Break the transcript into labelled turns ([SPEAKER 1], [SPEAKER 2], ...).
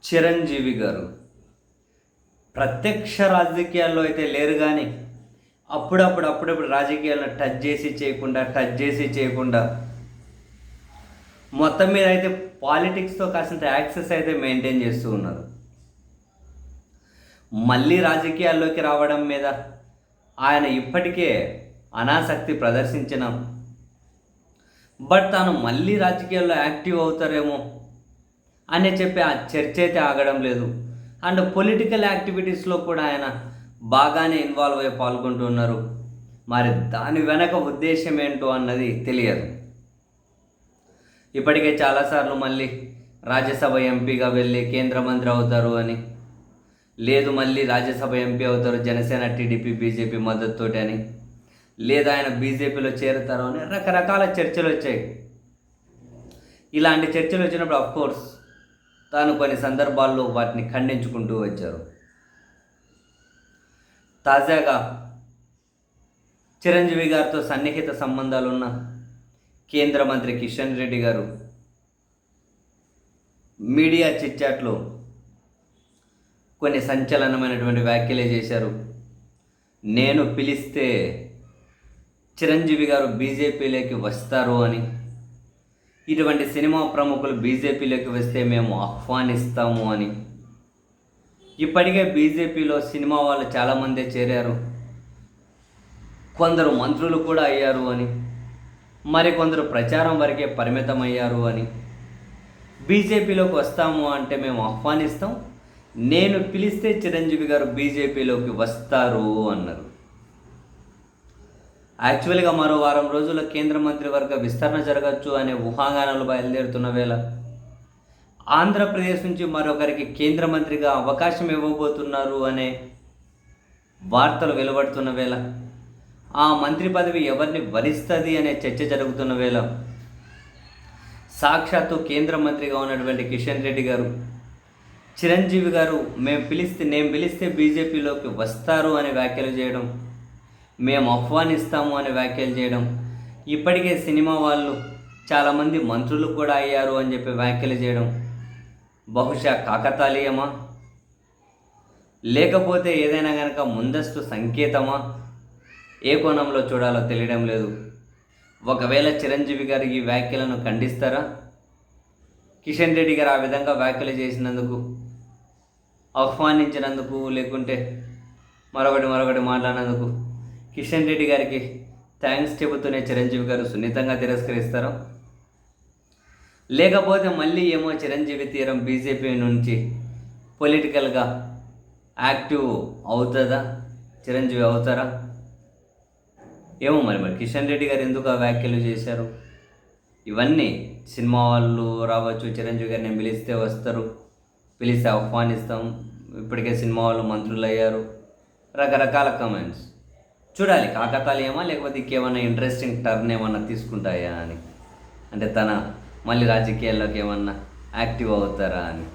[SPEAKER 1] చిరంజీవి గారు ప్రత్యక్ష రాజకీయాల్లో అయితే లేరు కానీ అప్పుడప్పుడు రాజకీయాలను టచ్ చేసి చేయకుండా మొత్తం మీద అయితే పాలిటిక్స్తో కాసింత యాక్సెస్ అయితే మెయింటైన్ చేస్తూ ఉన్నారు. మళ్ళీ రాజకీయాల్లోకి రావడం మీద ఆయన ఇప్పటికే అనాసక్తి ప్రదర్శించిన, బట్ తాను మళ్ళీ రాజకీయాల్లో యాక్టివ్ అవుతారేమో అని చెప్పి ఆ చర్చ అయితే ఆగడం లేదు. అండ్ పొలిటికల్ యాక్టివిటీస్లో కూడా ఆయన బాగానే ఇన్వాల్వ్ అయ్యి పాల్గొంటున్నారు. మరి దాని వెనక ఉద్దేశం ఏంటో అన్నది తెలియదు. ఇప్పటికే చాలాసార్లు మళ్ళీ రాజ్యసభ ఎంపీగా వెళ్ళి కేంద్ర మంత్రి అవుతారు అని, లేదు మళ్ళీ రాజ్యసభ ఎంపీ అవుతారు జనసేన టీడీపీ బీజేపీ మద్దతుతోటి అని, లేదా ఆయన బీజేపీలో చేరుతారు అని రకరకాల చర్చలు వచ్చాయి. ఇలాంటి చర్చలు వచ్చినప్పుడు అఫ్కోర్స్ తాను కొన్ని సందర్భాల్లో వాటిని ఖండించుకుంటూ వచ్చారు. తాజాగా చిరంజీవి గారితో సన్నిహిత సంబంధాలున్న కేంద్ర మంత్రి కిషన్ రెడ్డి గారు మీడియా చిట్చాట్లో కొన్ని సంచలనమైనటువంటి వ్యాఖ్యలే చేశారు. నేను పిలిస్తే చిరంజీవి గారు బీజేపీలోకి వస్తారు అని, ఇటువంటి సినిమా ప్రముఖులు బీజేపీలోకి వస్తే మేము ఆహ్వానిస్తాము అని. ఇప్పటికే బీజేపీలో సినిమా వాళ్ళు చాలామందే చేరారు, కొందరు మంత్రులు కూడా అయ్యారు అని, మరికొందరు ప్రచారం వరకే పరిమితమయ్యారు అని. బీజేపీలోకి వస్తాము అంటే మేము ఆహ్వానిస్తాం, నేను పిలిస్తే చిరంజీవి గారు బీజేపీలోకి వస్తారు అన్నారు. యాక్చువల్గా మరో వారం రోజుల్లో కేంద్ర మంత్రివర్గ విస్తరణ జరగచ్చు అనే ఊహాగానాలు బయలుదేరుతున్న వేళ, ఆంధ్రప్రదేశ్ నుంచి మరొకరికి కేంద్ర మంత్రిగా అవకాశం ఇవ్వబోతున్నారు అనే వార్తలు వెలువడుతున్న వేళ, ఆ మంత్రి పదవి ఎవరిని వరిస్తుంది అనే చర్చ జరుగుతున్న వేళ, సాక్షాత్తు కేంద్ర మంత్రిగా ఉన్నటువంటి కిషన్ రెడ్డి గారు చిరంజీవి గారు నేను పిలిస్తే బీజేపీలోకి వస్తారు అనే వ్యాఖ్యలు చేయడం, మేము ఆహ్వానిస్తాము అనే వ్యాఖ్యలు చేయడం, ఇప్పటికే సినిమా వాళ్ళు చాలామంది మంత్రులు కూడా అయ్యారు అని చెప్పి వ్యాఖ్యలు చేయడం బహుశా కాకతాళీయమా, లేకపోతే ఏదైనా కనుక ముందస్తు సంకేతమా, ఏ కోణంలో చూడాలో తెలియడం లేదు. ఒకవేళ చిరంజీవి గారు ఈ వ్యాఖ్యలను ఖండిస్తారా? కిషన్ రెడ్డి గారు ఆ విధంగా వ్యాఖ్యలు చేసినందుకు, ఆహ్వానించినందుకు, లేకుంటే మరొకటి మాట్లాడినందుకు కిషన్ రెడ్డి గారికి థ్యాంక్స్ చెబుతూనే చిరంజీవి గారు సున్నితంగా తిరస్కరిస్తారా? లేకపోతే మళ్ళీ ఏమో చిరంజీవి తీరం బీజేపీ నుంచి పొలిటికల్గా యాక్టివ్ అవుతుందా, చిరంజీవి అవుతారా? ఏమో మరి కిషన్ రెడ్డి గారు ఎందుకు ఆ వ్యాఖ్యలు చేశారు? ఇవన్నీ సినిమా వాళ్ళు రావచ్చు, చిరంజీవి గారు నేను పిలిస్తే వస్తారు, పిలిస్తే ఆహ్వానిస్తాం, ఇప్పటికే సినిమా వాళ్ళు మంత్రులు అయ్యారు, రకరకాల కమెంట్స్. చూడాలి కాకతాళీయమా లేకపోతే ఇంకేమన్నా ఇంట్రెస్టింగ్ టర్న్ ఏమన్నా తీసుకుంటాయా అని, అంటే తన మళ్ళీ రాజకీయాల్లోకి ఏమన్నా యాక్టివ్ అవుతారా అని.